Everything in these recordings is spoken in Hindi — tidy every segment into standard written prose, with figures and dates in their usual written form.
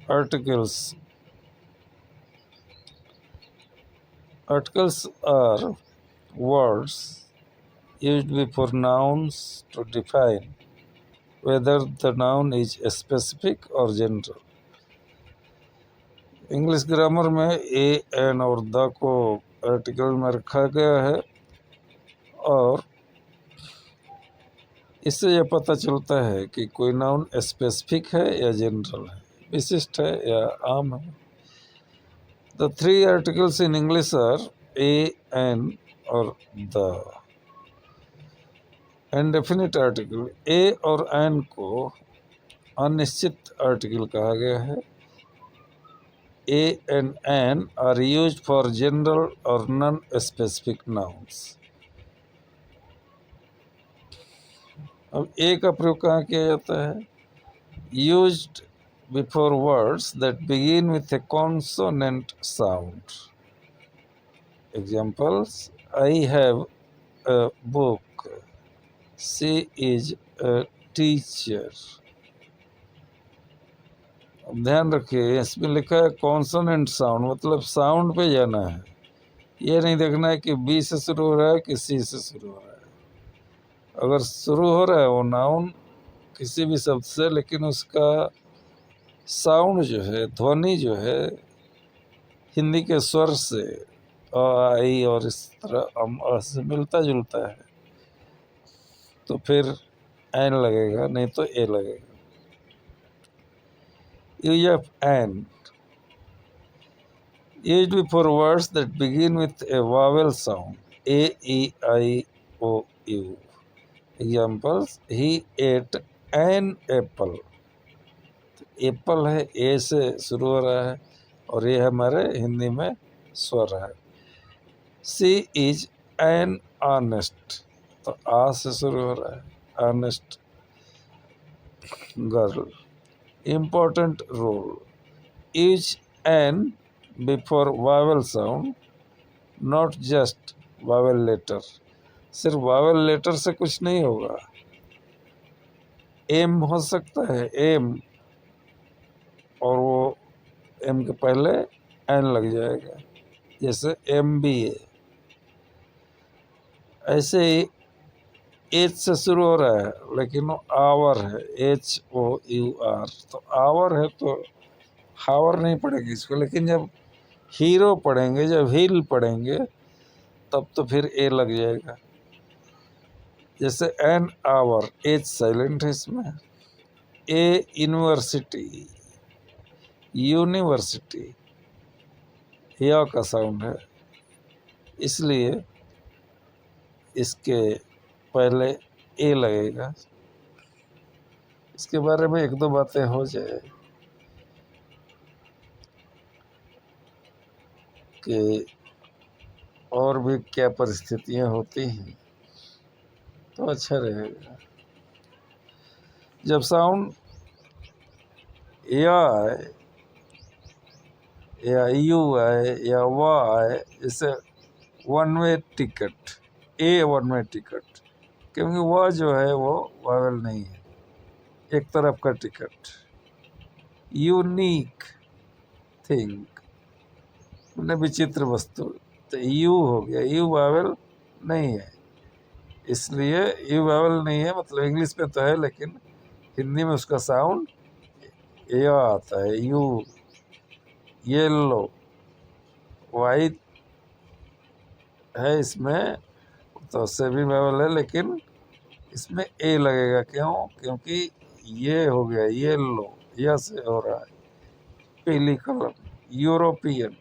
Articles. Articles are words used before nouns to define whether the noun is specific or general. English grammar में ए एन और द को आर्टिकल में रखा गया है और इससे यह पता चलता है कि कोई नाउन स्पेसिफिक है या जनरल है, विशिष्ट है या आम है। The three articles in English are a an और द। इनडेफिनिट आर्टिकल ए और एन को अनिश्चित आर्टिकल कहा गया है। A and an are used for general or non-specific nouns. अब A का प्रयोग कहाँ किया जाता है? Used before words that begin with a consonant sound. Examples: I have a book. She is a teacher. अब ध्यान रखिए, इसमें लिखा है कॉन्सोनेंट साउंड, मतलब साउंड पे जाना है। ये नहीं देखना है कि बी से शुरू हो रहा है कि सी से शुरू हो रहा है। अगर शुरू हो रहा है वो नाउन किसी भी शब्द से, लेकिन उसका साउंड जो है, ध्वनि जो है, हिंदी के स्वर से अ आई और इस तरह अम अ से मिलता जुलता है, तो फिर एन लगेगा, नहीं तो ए लगेगा। Use of an used before words that begin with a vowel sound, A, E, I, O, U. Examples: He ate an apple. Apple है, ए से शुरू हो रहा है और ये हमारे हिंदी में स्वर है। सी इज एन ऑनेस्ट, तो आ से शुरू हो रहा है, honest girl. Important rule: use an before vowel sound, not just vowel letter. सिर्फ वावेल लेटर से कुछ नहीं होगा। एम हो सकता है, एम, और वो एम के पहले एन लग जाएगा, जैसे MBA। ऐसे ही एच से शुरू हो रहा है लेकिन वो आवर है, HOUR, तो आवर है तो हावर नहीं पड़ेगी इसको। लेकिन जब हीरो पढ़ेंगे, जब हील पढ़ेंगे, तब तो फिर ए लग जाएगा। जैसे एन आवर, एच साइलेंट है इसमें। ए यूनिवर्सिटी, यूनिवर्सिटी या का साउंड है, इसलिए इसके पहले ए लगेगा। इसके बारे में एक दो बातें हो जाए कि और भी क्या परिस्थितियां होती हैं तो अच्छा रहेगा। जब साउंड या आए या यू आए या वाह आए, जैसे वन वे टिकट, ए वन वे टिकट, क्योंकि वह जो है वो वावेल नहीं है, एक तरफ का टिकट। यूनिक थिंग, विचित्र वस्तु, तो यू हो गया, यू वावेल नहीं है, इसलिए यू वावेल नहीं है, मतलब इंग्लिश में तो है लेकिन हिंदी में उसका साउंड या आता है, यू। येलो, वाइट है इसमें, तो उससे भी वावेल है लेकिन इसमें ए लगेगा। क्यों? क्योंकि ये हो गया येलो, या से हो रहा है। पीली कलर, यूरोपियन,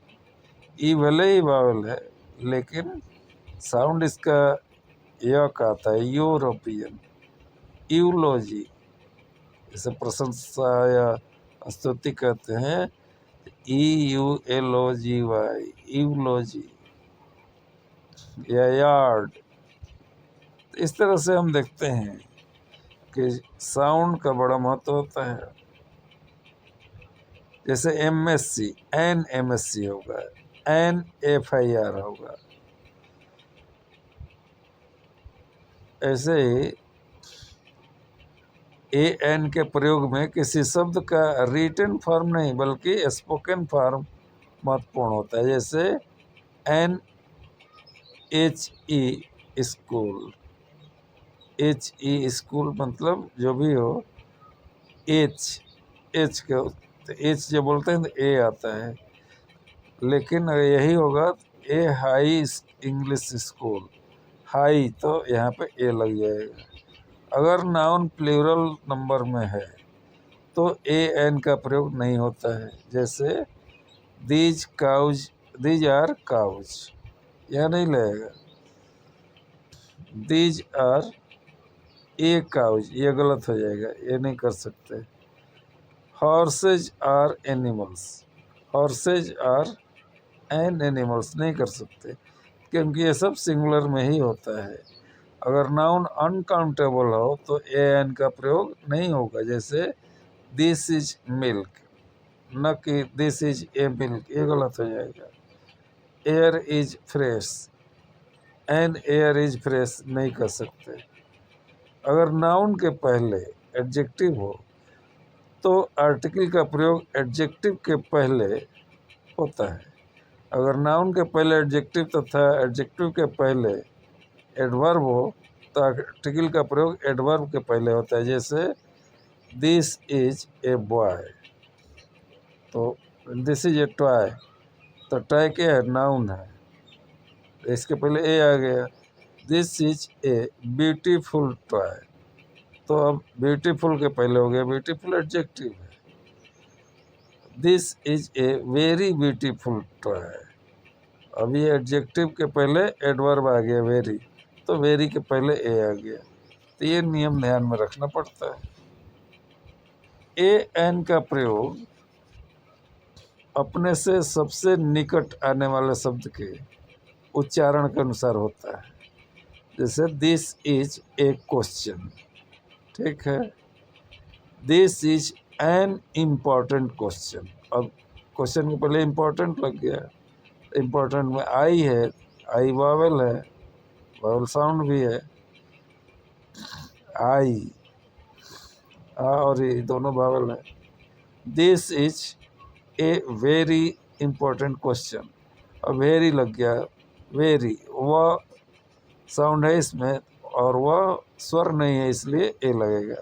ई भले ही वावेल है लेकिन साउंड इसका या का आता है, यूरोपियन। यूलॉजी, जैसे प्रशंसा या स्तुति कहते हैं, EULOGY, यूलॉजी या यार्ड। इस तरह से हम देखते हैं कि साउंड का बड़ा महत्व होता है। जैसे MSC, NMSC होगा, NFIR होगा। ऐसे ही ए एन के प्रयोग में किसी शब्द का रिटन फॉर्म नहीं बल्कि स्पोकन फॉर्म महत्वपूर्ण होता है। जैसे an H E school, H E school मतलब जो भी हो, एच एच का तो एच जब बोलते हैं तो ए आता है, लेकिन यही होगा ए हाई इंग्लिश स्कूल, हाई तो यहाँ पे ए लग जाएगा। अगर नाउन प्लूरल नंबर में है तो ए एन का प्रयोग नहीं होता है। जैसे these cows, these are cows, यह नहीं लगेगा। दीज आर ए काउज, ये गलत हो जाएगा, ये नहीं कर सकते। Horses are animals, horses are an animals नहीं कर सकते, क्योंकि ये सब सिंगुलर में ही होता है। अगर नाउन अनकाउंटेबल हो तो ए एन का प्रयोग नहीं होगा। जैसे दिस इज मिल्क, न कि दिस इज ए मिल्क, ये गलत हो जाएगा। Air is fresh, an air is fresh नहीं कर सकते। अगर नाउन के पहले एडजेक्टिव हो तो आर्टिकल का प्रयोग एडजेक्टिव के पहले होता है। अगर नाउन के पहले एडजेक्टिव तथा एडजेक्टिव के पहले एडवर्ब हो तो आर्टिकल का प्रयोग एडवर्ब के पहले होता है। जैसे दिस इज ए बॉय, तो दिस इज ए टॉय, तो टॉय क्या है, नाउन है, इसके पहले ए आ गया। This is a beautiful toy, तो अब ब्यूटीफुल के पहले हो गया, ब्यूटीफुल एडजेक्टिव है। This is a very beautiful toy, अब ये एडजेक्टिव के पहले एडवर्ब आ गया वेरी, तो वेरी के पहले ए आ गया। तो ये नियम ध्यान में रखना पड़ता है। ए एन का प्रयोग अपने से सबसे निकट आने वाले शब्द के उच्चारण के अनुसार होता है। जैसे दिस इज ए क्वेश्चन, ठीक है, this is an important question, अब क्वेश्चन के पहले इम्पॉर्टेंट लग गया, इम्पॉर्टेंट में आई है, आई वावल है, वावल साउंड भी है, आई और ये दोनों वावल है। This is a very important question, अब वेरी लग गया, वेरी वह साउंड है इसमें और वह स्वर नहीं है, इसलिए ए लगेगा।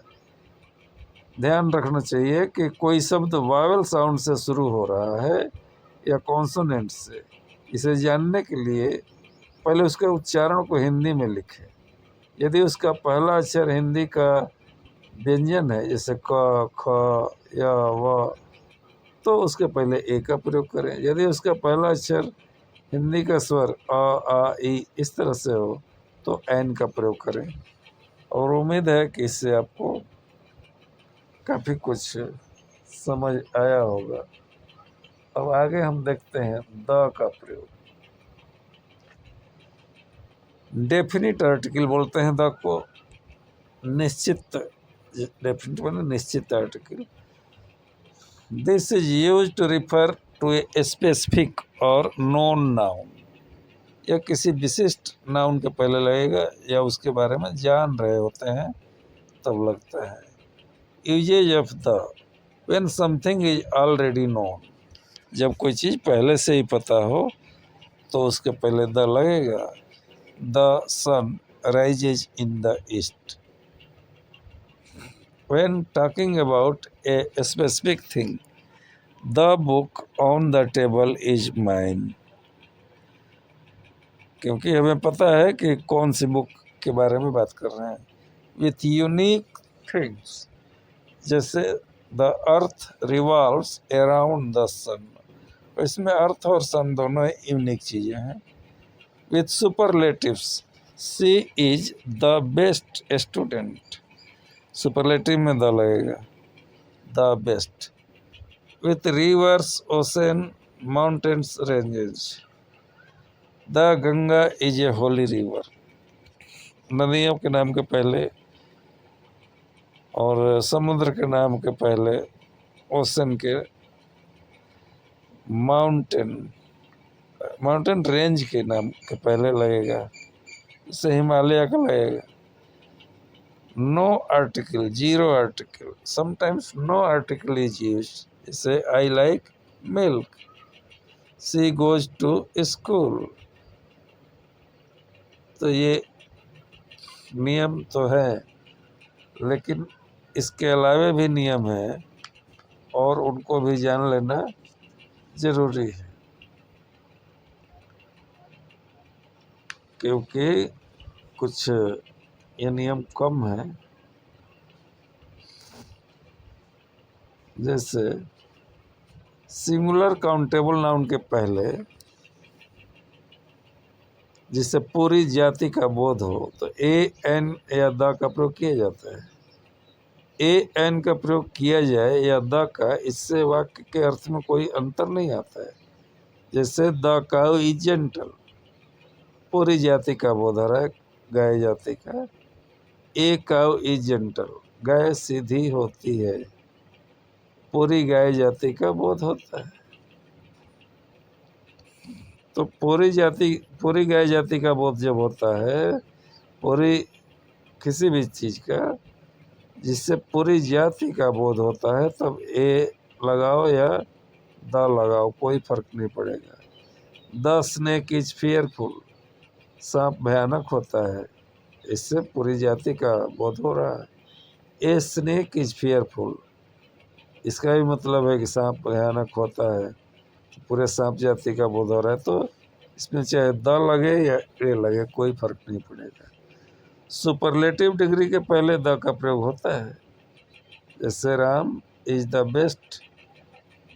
ध्यान रखना चाहिए कि कोई शब्द वावल साउंड से शुरू हो रहा है या कॉन्सोनेंट से, इसे जानने के लिए पहले उसके उच्चारण को हिंदी में लिखें। यदि उसका पहला अक्षर हिंदी का व्यंजन है, जैसे क, ख या व, तो उसके पहले ए का प्रयोग करें। यदि उसका पहला अक्षर हिंदी का स्वर अ, आ, ई इस तरह से हो तो एन का प्रयोग करें। और उम्मीद है कि इससे आपको काफ़ी कुछ समझ आया होगा। अब आगे हम देखते हैं द का प्रयोग। डेफिनिट आर्टिकल बोलते हैं द को, निश्चित, डेफिनिट मतलब निश्चित article. This is use to refer to a specific और नोन नाउन, यह किसी विशिष्ट नाउन के पहले लगेगा या उसके बारे में जान रहे होते हैं तब लगता है। Usages of the, when something is already known, जब कोई चीज़ पहले से ही पता हो तो उसके पहले द लगेगा। The sun rises in the east, when talking about a specific thing, the book on the table is mine, क्योंकि हमें पता है कि कौन सी बुक के बारे में बात कर रहे हैं। विथ यूनिक थिंग्स, जैसे the earth revolves around the sun, इसमें अर्थ और सन दोनों यूनिक चीज़ें हैं। With superlatives, she is the best student, superlative में द लगेगा, the best. With rivers, oceans, mountains, ranges, the Ganga is a holy river, नदियों के नाम के पहले और समुद्र के नाम के पहले ओशन के, माउंटेन रेंज के नाम के पहले लगेगा, इससे हिमालय का लगेगा। No article, zero article, sometimes no article is used, जैसे I like milk, she goes to school. तो ये नियम तो है, लेकिन इसके अलावा भी नियम है और उनको भी जान लेना जरूरी है, क्योंकि कुछ ये नियम कम है। जैसे सिंगुलर काउंटेबल नाउन के पहले जिससे पूरी जाति का बोध हो तो ए एन या द का प्रयोग किया जाता है। ए एन का प्रयोग किया जाए या द का, इससे वाक्य के अर्थ में कोई अंतर नहीं आता है। जैसे द काउ इज जेंटल, पूरी जाति का बोध हो रहा है, गाय जाति का। ए काउ इज जेंटल, गाय सीधी होती है, पूरी गाय जाति का बोध होता है। तो पूरी गाय जाति का बोध जब होता है, पूरी किसी भी चीज का जिससे पूरी जाति का बोध होता है, तब ए लगाओ या द लगाओ, कोई फर्क नहीं पड़ेगा। द स्नेक इज फियरफुल, सांप भयानक होता है, इससे पूरी जाति का बोध हो रहा है। ए स्नेक इज फियरफुल, इसका भी मतलब है कि सांप भयानक होता है, तो पूरे सांप जाति का बोध हो रहा है। तो इसमें चाहे द लगे या ए लगे, कोई फर्क नहीं पड़ेगा। सुपरलेटिव डिग्री के पहले द का प्रयोग होता है, जैसे Ram is the best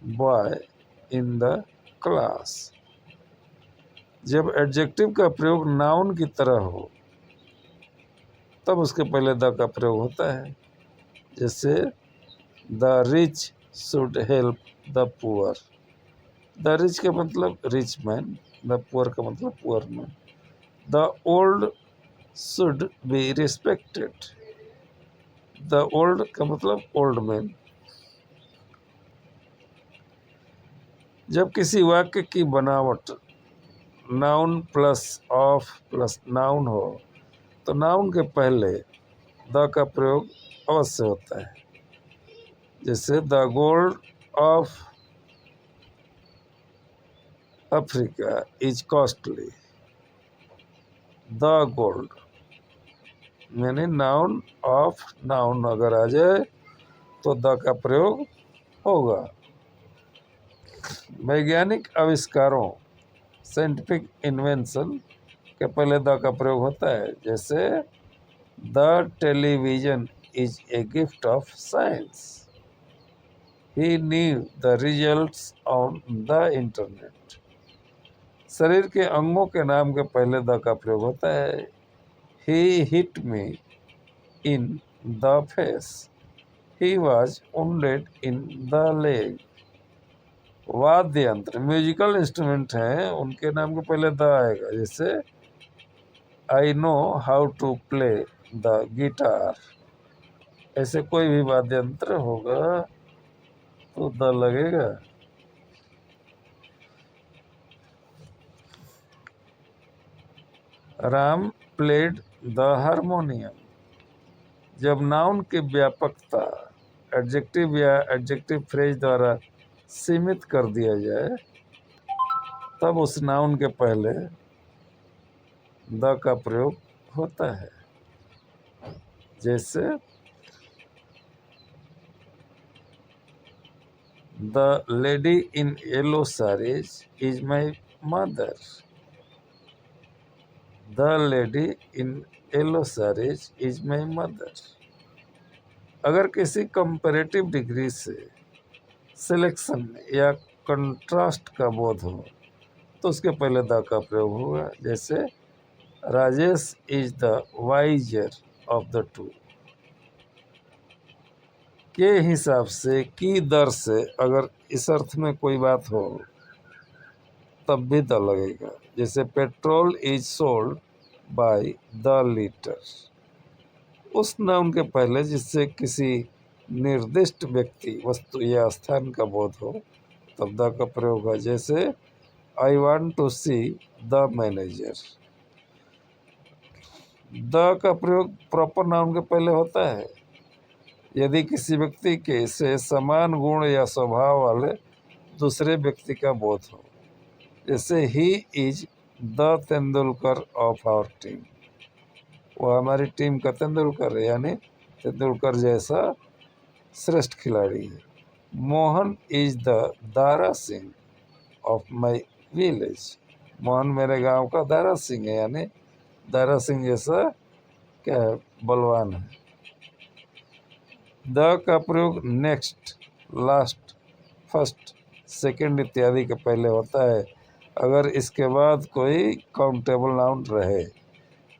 boy in the class. जब एडजेक्टिव का प्रयोग नाउन की तरह हो तब उसके पहले द का प्रयोग होता है। जैसे the rich should help the poor, the rich का मतलब रिच मैन, द पुअर का मतलब poor man. The old should be respected, the old का मतलब ओल्ड मैन। जब किसी वाक्य की बनावट noun plus of plus noun हो तो नाउन के पहले द का प्रयोग अवश्य होता है। जैसे the gold of Africa is costly, the gold यानी नाउन ऑफ नाउन अगर आ जाए तो द का प्रयोग होगा। वैज्ञानिक आविष्कारों साइंटिफिक इन्वेंशन के पहले द का प्रयोग होता है। जैसे the television is a gift of science, he new the results on the internet. शरीर के अंगों के नाम के पहले द का प्रयोग होता है। He hit me in the face, he was wounded in the leg. वाद्य यंत्र म्यूजिकल इंस्ट्रूमेंट हैं, उनके नाम के पहले द आएगा। जैसे I know how to play the guitar, ऐसे कोई भी वाद्य यंत्र होगा तो द लगेगा। राम प्लेड द हारमोनियम, जब नाउन की व्यापकता एडजेक्टिव या एडजेक्टिव फ्रेज द्वारा सीमित कर दिया जाए तब उस नाउन के पहले द का प्रयोग होता है। जैसे the lady in yellow saris is my mother, the lady in yellow saris is my mother. अगर किसी कंपैरेटिव डिग्री से सिलेक्शन या कंट्रास्ट का बोध हो तो उसके पहले द का प्रयोग होगा। जैसे Rajesh is the wiser of the two, के हिसाब से की दर से अगर इस अर्थ में कोई बात हो तब भी द लगेगा। जैसे petrol is sold by the litre, उस नाउन के पहले जिससे किसी निर्दिष्ट व्यक्ति वस्तु या स्थान का बोध हो तब द का प्रयोग है। जैसे I want to see the manager, the का प्रयोग प्रॉपर नाउन के पहले होता है यदि किसी व्यक्ति के से समान गुण या स्वभाव वाले दूसरे व्यक्ति का बोध हो। जैसे he is the Tendulkar of our team, वो हमारी टीम का तेंदुलकर है, यानी तेंदुलकर जैसा श्रेष्ठ खिलाड़ी है। Mohan is the Dara Singh of my village, Mohan मेरे गांव का दारा सिंह है, यानी दारा सिंह जैसा क्या है, बलवान है। द का प्रयोग नेक्स्ट, लास्ट, फर्स्ट, सेकंड इत्यादि के पहले होता है अगर इसके बाद कोई काउंटेबल नाउन रहे।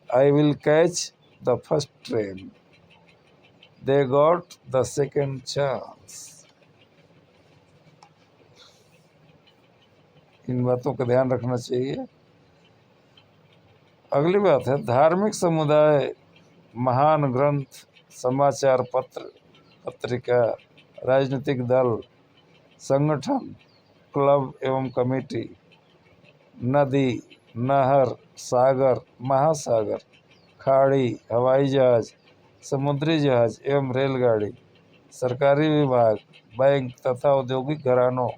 I will catch the first train, they got the second chance. इन बातों का ध्यान रखना चाहिए। अगली बात है धार्मिक समुदाय, महान ग्रंथ, समाचार पत्र, पत्रिका, राजनीतिक दल, संगठन, क्लब एवं कमेटी, नदी, नहर, सागर, महासागर, खाड़ी, हवाई जहाज, समुद्री जहाज एवं रेलगाड़ी, सरकारी विभाग, बैंक तथा औद्योगिक घरानों,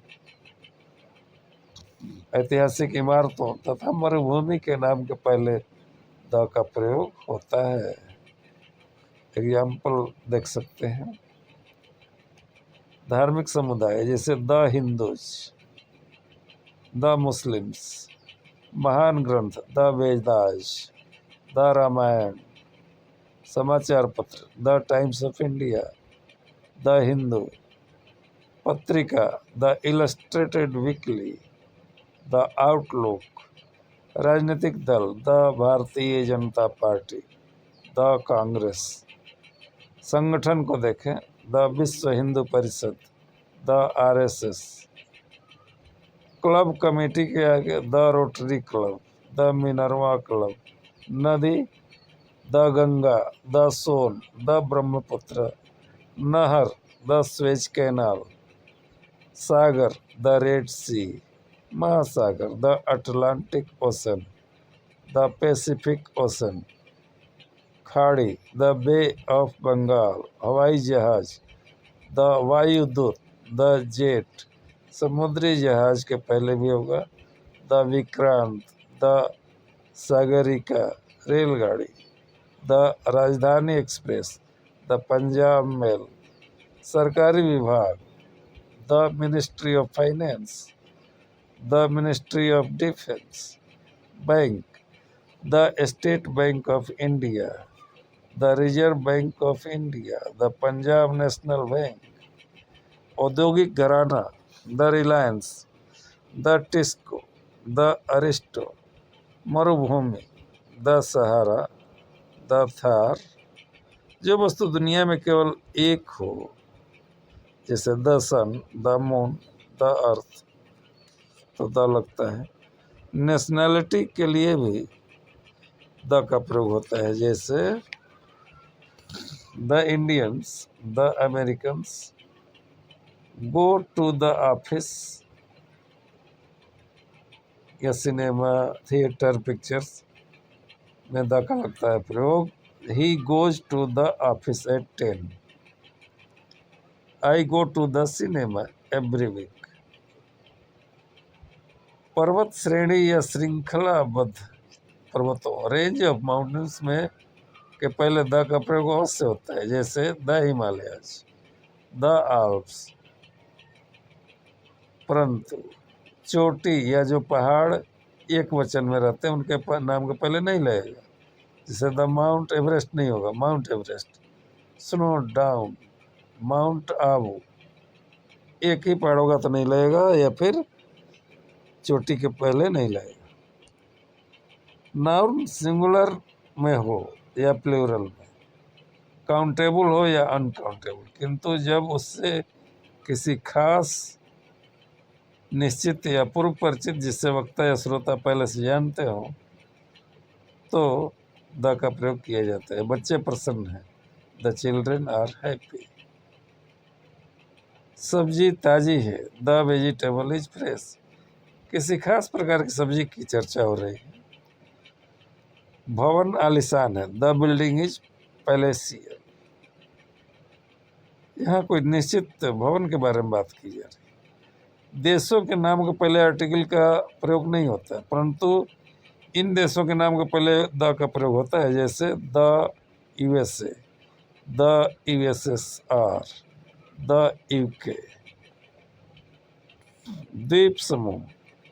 ऐतिहासिक इमारतों तथा मरुभूमि के नाम के पहले द का प्रयोग होता है। एग्जाम्पल देख सकते हैं। धार्मिक समुदाय जैसे द हिंदूज, द मुस्लिम्स, महान ग्रंथ द वेदास, द रामायण, समाचार पत्र the Times of India, the Hindu, पत्रिका the illustrated weekly, the outlook, राजनीतिक दल the Bharatiya Janata party, the Congress, संगठन को देखें द विश्व Hindu Parishad, the RSS, club committee के आगे the rotary club, the Minerva club, नदी the Ganga, the Son, the Brahmaputra, नहर द स्वेज कैनाल, सागर द रेड सी, महासागर the Atlantic ocean, the Pacific ocean, खाड़ी द बे ऑफ बंगाल, हवाई जहाज द वायुदूत, द जेट, समुद्री जहाज के पहले भी होगा द विक्रांत, द सागरिका, रेलगाड़ी द राजधानी एक्सप्रेस, द पंजाब मेल, सरकारी विभाग the Ministry of Finance, the Ministry of Defence, bank the State Bank of India, the Reserve Bank of India, the Punjab National Bank, औद्योगिक घराना the Reliance, the TISCO, the Aristo, मरुभूमि द सहारा, द थार, जो वस्तु दुनिया में केवल एक हो जैसे the sun, the moon, the earth, तो द लगता है। नेशनैलिटी के लिए भी द का प्रयोग होता है जैसे the Indians, the Americans, go to the office या सिनेमा थिएटर पिक्चर्स में द का लगता है प्रयोग। He goes to the office at 10, I go to the cinema every week. पर्वत श्रेणी या श्रृंखलाबद्ध पर्वतों, रेंज ऑफ माउंटेन्स में के पहले द का प्रयोग अवश्य होता है जैसे द हिमालयस, द आल्प्स। परंतु चोटी या जो पहाड़ एक वचन में रहते हैं उनके नाम के पहले नहीं लगेगा, जैसे द माउंट एवरेस्ट नहीं होगा, mount Everest. Snow down, mount Abu, एक ही पहाड़ होगा तो नहीं लगेगा, या फिर चोटी के पहले नहीं लगेगा। नाउन सिंगुलर में हो या प्लूरल में, काउंटेबल हो या अनकाउंटेबल, किंतु जब उससे किसी खास निश्चित या पूर्व परिचित जिससे वक्ता या श्रोता पहले से जानते हो तो द का प्रयोग किया जाता है। बच्चे प्रसन्न हैं, द चिल्ड्रेन आर हैप्पी। सब्जी ताजी है, द वेजिटेबल इज फ्रेश, किसी खास प्रकार की सब्जी की चर्चा हो रही है। भवन आलिशान है, द बिल्डिंग इज पैलेसियर। यहाँ कोई निश्चित भवन के बारे में बात की जा रही। देशों के नाम के पहले आर्टिकल का प्रयोग नहीं होता है, परंतु इन देशों के नाम के पहले द का प्रयोग होता है, जैसे the USA, the USSR, the UK. द्वीप समूह,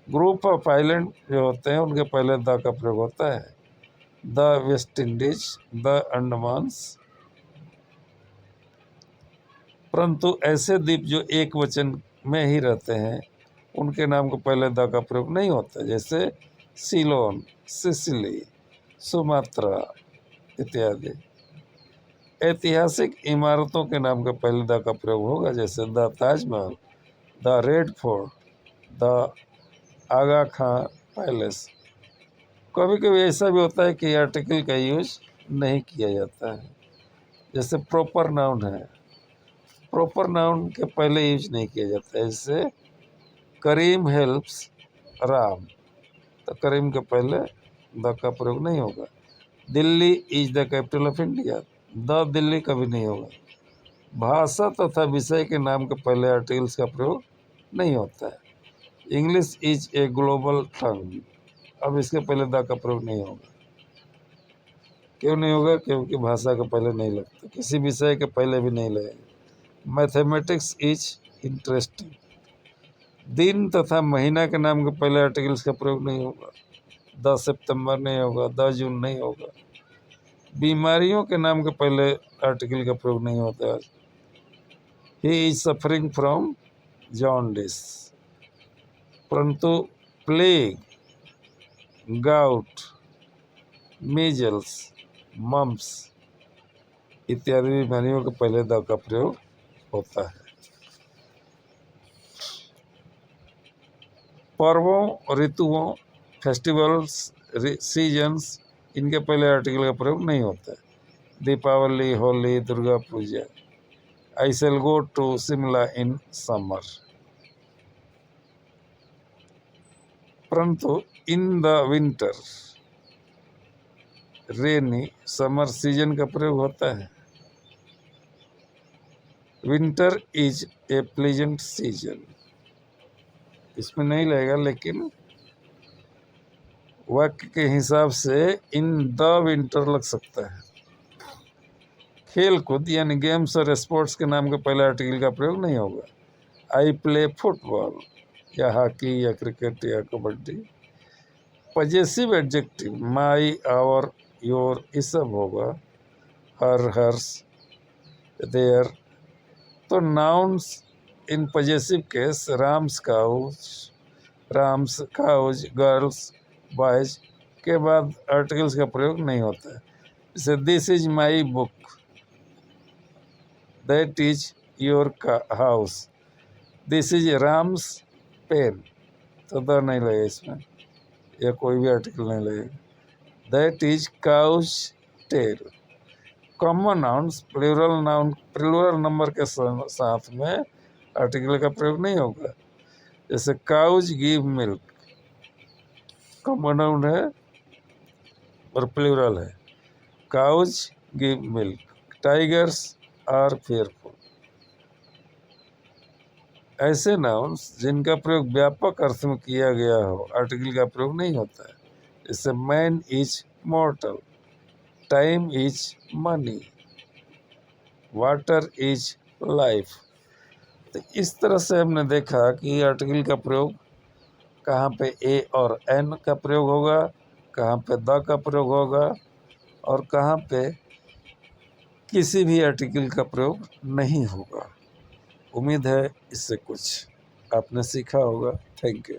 ग्रुप ऑफ आइलैंड जो होते हैं उनके पहले द का प्रयोग होता है, द वेस्ट इंडीज, द अंडमान्स। परंतु ऐसे द्वीप जो एक वचन में ही रहते हैं उनके नाम को पहले द का प्रयोग नहीं होता, जैसे सीलोन, सिसिली, सुमात्रा इत्यादि। ऐतिहासिक इमारतों के नाम के पहले द का प्रयोग होगा, जैसे the Taj Mahal, the red fort, the Aga Khan palace. कभी कभी ऐसा भी होता है कि आर्टिकल का यूज नहीं किया जाता है, जैसे प्रॉपर नाउन है, प्रॉपर नाउन के पहले यूज नहीं किया जाता है, जैसे करीम हेल्प्स राम, तो करीम के पहले द का प्रयोग नहीं होगा। Delhi is the capital of India, the Delhi कभी नहीं होगा। भाषा तथा विषय के नाम के पहले आर्टिकल्स का प्रयोग नहीं होता है। इंग्लिश इज ए ग्लोबल टंग, अब इसके पहले द का प्रयोग नहीं होगा। क्यों नहीं होगा? क्योंकि भाषा के पहले नहीं लगता, किसी विषय के पहले भी नहीं लगेगा। मैथमेटिक्स इज इंटरेस्टिंग, दिन तथा महीना के नाम के पहले आर्टिकल्स का प्रयोग नहीं होगा। 10 सितंबर नहीं होगा, 10 जून नहीं होगा। बीमारियों के नाम के पहले आर्टिकल का प्रयोग नहीं होता है। He is suffering from jaundice, परंतु प्लेग, गाउट, मीजल्स, मम्प्स इत्यादि बीमारियों के पहले द का प्रयोग होता है। पर्वों, ऋतुओं, फेस्टिवल्स, सीजन्स, इनके पहले आर्टिकल का प्रयोग नहीं होता है। Deepavali, Holi, Durga Puja. I shall go to Shimla in summer, परंतु in the winter, rainy, summer season का प्रयोग होता है। Winter is a pleasant season, इसमें नहीं लगेगा, लेकिन वाक्य के हिसाब से इन द विंटर लग सकता है। खेल कूद यानी गेम्स और स्पोर्ट्स के नाम के पहले आर्टिकल का प्रयोग नहीं होगा। आई प्ले फुटबॉल या हॉकी या क्रिकेट या kabaddi. Possessive adjective, my, our, your, ये सब होगा। Her, hers, their. तो nouns in possessive case, Ram's cows, girls, boys के बाद आर्टिकल्स का प्रयोग नहीं होता है। जैसे this is my book, that is your house, this is Ram's pen, तो द नहीं लगेगा इसमें, या कोई भी आर्टिकल नहीं लगेगा। That is cow's tail. Common nouns, plural number के साथ में आर्टिकल का प्रयोग नहीं होगा। जैसे cows give milk, common noun है और प्लूरल है, cows give milk. Tigers are fearful. ऐसे नाउन्स जिनका प्रयोग व्यापक अर्थ में किया गया हो, आर्टिकल का प्रयोग नहीं होता है। जैसे man is मॉर्टल, time is money, water is life. तो इस तरह से हमने देखा कि आर्टिकल का प्रयोग कहाँ पे ए और एन का प्रयोग होगा, कहाँ पे द का प्रयोग होगा, और कहाँ पे किसी भी आर्टिकल का प्रयोग नहीं होगा। उम्मीद है इससे कुछ आपने सीखा होगा। Thank you.